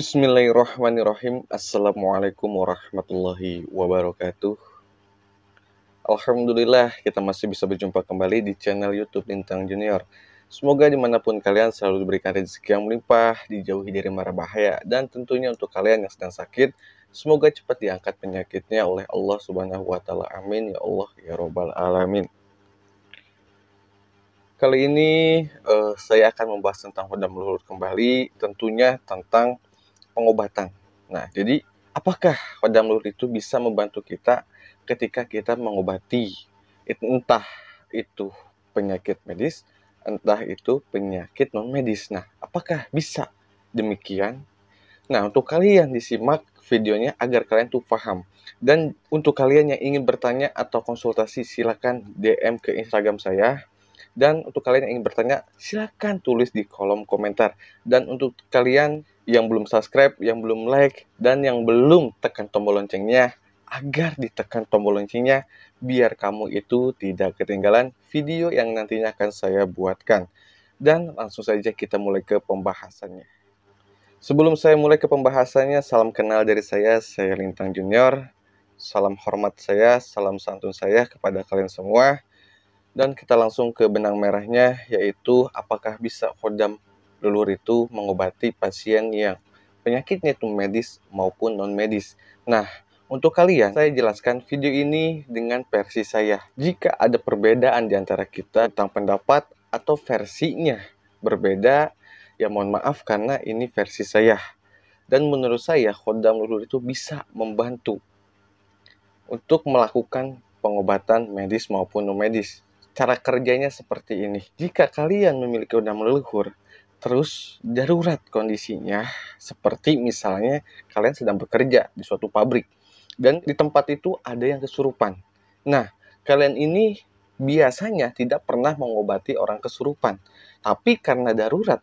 Bismillahirrahmanirrahim. Assalamualaikum warahmatullahi wabarakatuh. Alhamdulillah kita masih bisa berjumpa kembali di channel YouTube Lintang Junior. Semoga dimanapun kalian selalu diberikan rezeki yang melimpah, dijauhi dari mara bahaya, dan tentunya untuk kalian yang sedang sakit, semoga cepat diangkat penyakitnya oleh Allah Subhanahu wa Ta'ala. Amin ya Allah ya Robbal Alamin. Kali ini saya akan membahas tentang hodam luhur kembali, tentunya tentang pengobatan. Nah, jadi apakah hodam luhur itu bisa membantu kita ketika kita mengobati entah itu penyakit medis, entah itu penyakit non medis. Nah, apakah bisa demikian? Nah, untuk kalian disimak videonya agar kalian tuh paham. Dan untuk kalian yang ingin bertanya atau konsultasi, silakan DM ke Instagram saya. Dan untuk kalian yang ingin bertanya, silakan tulis di kolom komentar. Dan untuk kalian yang belum subscribe, yang belum like, dan yang belum tekan tombol loncengnya, agar ditekan tombol loncengnya, biar kamu itu tidak ketinggalan video yang nantinya akan saya buatkan. Dan langsung saja kita mulai ke pembahasannya. Sebelum saya mulai ke pembahasannya, salam kenal dari saya Lintang Junior. Salam hormat saya, salam santun saya kepada kalian semua. Dan kita langsung ke benang merahnya, yaitu apakah bisa hodam luhur itu mengobati pasien yang penyakitnya itu medis maupun non-medis. Nah, untuk kalian, saya jelaskan video ini dengan versi saya. Jika ada perbedaan di antara kita tentang pendapat atau versinya berbeda, ya mohon maaf karena ini versi saya. Dan menurut saya, hodam luhur itu bisa membantu untuk melakukan pengobatan medis maupun non-medis. Cara kerjanya seperti ini. Jika kalian memiliki hodam leluhur, terus darurat kondisinya, seperti misalnya kalian sedang bekerja di suatu pabrik, dan di tempat itu ada yang kesurupan. Nah, kalian ini biasanya tidak pernah mengobati orang kesurupan, tapi karena darurat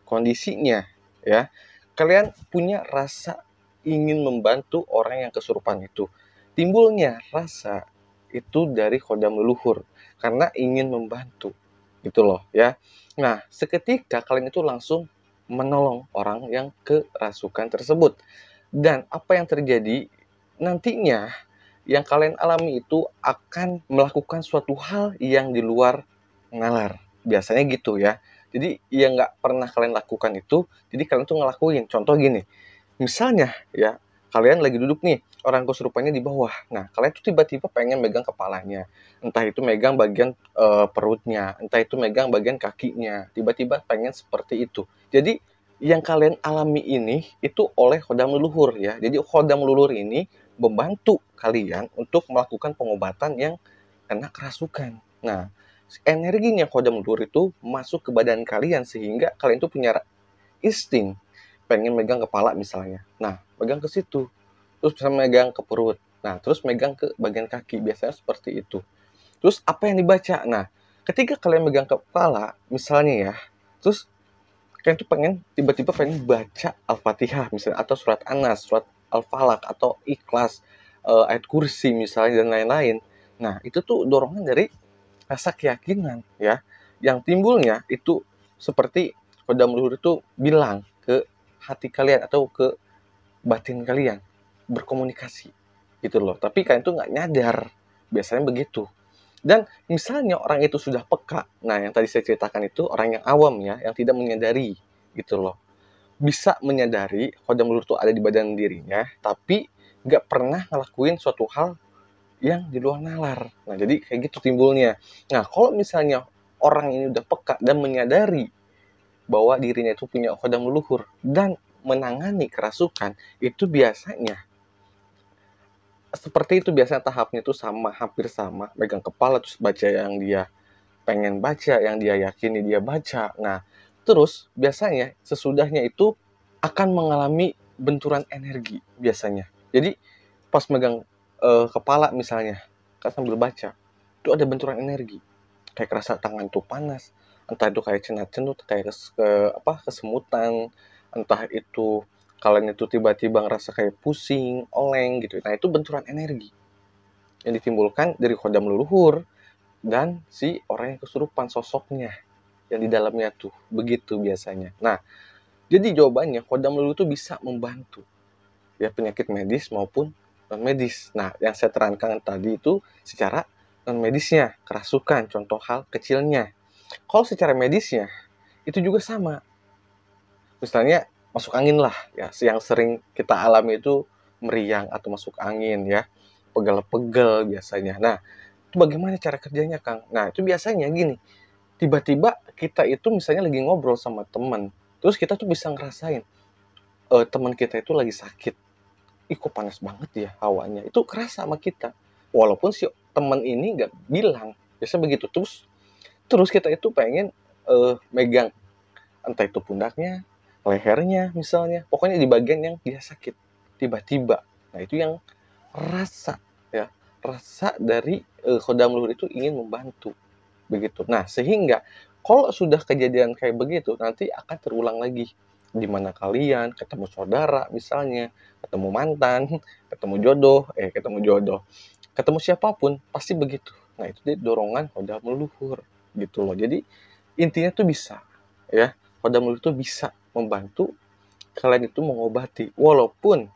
kondisinya, ya, kalian punya rasa ingin membantu orang yang kesurupan itu. Timbulnya rasa itu dari hodam leluhur karena ingin membantu gitu loh ya. Nah, seketika kalian itu langsung menolong orang yang kerasukan tersebut. Dan apa yang terjadi nantinya yang kalian alami itu akan melakukan suatu hal yang di luar nalar. Biasanya gitu ya. Jadi yang nggak pernah kalian lakukan itu, jadi kalian tuh ngelakuin. Contoh gini, misalnya ya, kalian lagi duduk nih, orang kesurupannya di bawah. Nah, kalian tuh tiba-tiba pengen megang kepalanya. Entah itu megang bagian perutnya, entah itu megang bagian kakinya. Tiba-tiba pengen seperti itu. Jadi, yang kalian alami ini itu oleh hodam leluhur ya. Jadi, hodam leluhur ini membantu kalian untuk melakukan pengobatan yang kena kerasukan. Nah, energinya hodam leluhur itu masuk ke badan kalian sehingga kalian tuh punya insting pengen megang kepala misalnya. Nah, megang ke situ. Terus bisa megang ke perut. Nah, terus megang ke bagian kaki. Biasanya seperti itu. Terus apa yang dibaca? Nah, ketika kalian megang kepala, misalnya ya, terus kalian tuh pengen tiba-tiba pengen baca Al-Fatihah misalnya, atau surat Anas, surat Al-Falaq, atau Ikhlas, ayat kursi misalnya, dan lain-lain. Nah, itu tuh dorongan dari rasa keyakinan ya. Yang timbulnya itu seperti kodam luhur itu bilang ke hati kalian atau ke batin kalian, berkomunikasi gitu loh. Tapi kalian tuh nggak nyadar, biasanya begitu. Dan misalnya orang itu sudah peka, nah yang tadi saya ceritakan itu orang yang awam ya, yang tidak menyadari gitu loh. Bisa menyadari kodam luhur itu ada di badan dirinya, tapi nggak pernah ngelakuin suatu hal yang di luar nalar. Nah, jadi kayak gitu timbulnya. Nah, kalau misalnya orang ini udah peka dan menyadari bahwa dirinya itu punya kodam leluhur dan menangani kerasukan, itu biasanya seperti itu, biasanya tahapnya itu sama, hampir sama, megang kepala terus baca yang dia pengen baca, yang dia yakini dia baca. Nah, terus biasanya sesudahnya itu akan mengalami benturan energi biasanya. Jadi pas megang kepala misalnya, kan sambil baca, itu ada benturan energi. Kayak kerasa tangan tuh panas, entah itu kayak cenut-cenut, kayak kesemutan, entah itu kalian itu tiba-tiba ngerasa kayak pusing, oleng gitu. Nah, itu benturan energi yang ditimbulkan dari kodam leluhur dan si orang yang kesurupan sosoknya yang di dalamnya tuh. Begitu biasanya. Nah, Jadi jawabannya kodam luluh itu bisa membantu ya penyakit medis maupun non medis. Nah, yang saya terangkan tadi itu secara non medisnya, kerasukan, contoh hal kecilnya. Kalau secara medisnya itu juga sama. Misalnya masuk angin lah ya, yang sering kita alami itu meriang atau masuk angin ya, pegel-pegel biasanya. Nah, itu bagaimana cara kerjanya, Kang? Nah, itu biasanya gini, tiba-tiba kita itu misalnya lagi ngobrol sama teman, terus kita tuh bisa ngerasain teman kita itu lagi sakit. Ih, kok panas banget ya hawanya. Itu kerasa sama kita. Walaupun si teman ini nggak bilang. Biasa begitu. Terus kita itu pengen megang entah itu pundaknya, lehernya misalnya. Pokoknya di bagian yang dia sakit. Tiba-tiba. Nah, itu yang rasa ya. Rasa dari kodam luhur itu ingin membantu. Begitu. Nah, sehingga kalau sudah kejadian kayak begitu, nanti akan terulang lagi. Di mana kalian ketemu saudara misalnya, ketemu mantan, ketemu jodoh, ketemu siapapun pasti begitu. Nah, itu dia dorongan kodam leluhur gitu loh. Jadi intinya tuh bisa ya, kodam leluhur tuh bisa membantu kalian itu mengobati walaupun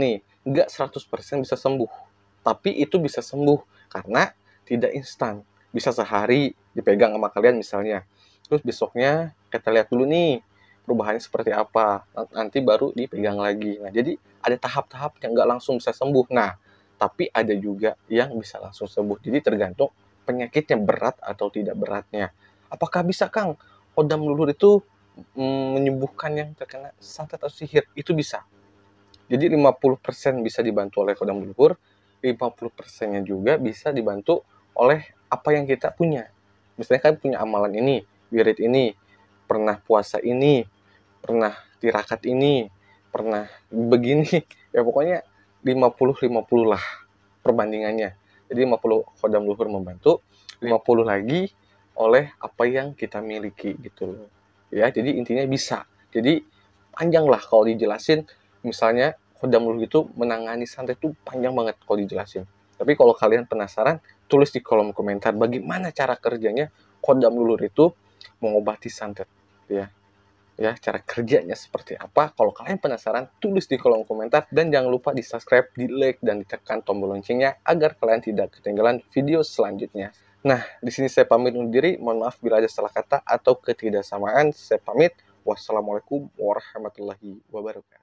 nih nggak 100% bisa sembuh. Tapi itu bisa sembuh karena tidak instan. Bisa sehari dipegang sama kalian misalnya. Terus besoknya kita lihat dulu nih perubahannya seperti apa. Nanti baru dipegang lagi. Nah, jadi ada tahap-tahap yang nggak langsung bisa sembuh. Nah, tapi ada juga yang bisa langsung sembuh. Jadi tergantung penyakitnya berat atau tidak beratnya. Apakah bisa, Kang, kodam leluhur itu menyembuhkan yang terkena santet atau sihir? Itu bisa. Jadi 50% bisa dibantu oleh kodam leluhur, 50%-nya juga bisa dibantu oleh apa yang kita punya. Misalnya kan punya amalan ini, wirid ini, pernah puasa ini, pernah tirakat ini, pernah begini. Ya pokoknya 50-50 lah perbandingannya. Jadi 50 kodam leluhur membantu, 50 lagi oleh apa yang kita miliki gitu loh. Ya, jadi intinya bisa. Jadi panjang lah kalau dijelasin, misalnya kodam leluhur itu menangani santet itu panjang banget kalau dijelasin. Tapi kalau kalian penasaran, tulis di kolom komentar bagaimana cara kerjanya kodam leluhur itu mengobati santet ya. Ya, cara kerjanya seperti apa. Kalau kalian penasaran, tulis di kolom komentar dan jangan lupa di-subscribe, di-like dan ditekan tombol loncengnya agar kalian tidak ketinggalan video selanjutnya. Nah, di sini saya pamit undur diri. Mohon maaf bila ada salah kata atau ketidaksamaan. Saya pamit. Wassalamualaikum warahmatullahi wabarakatuh.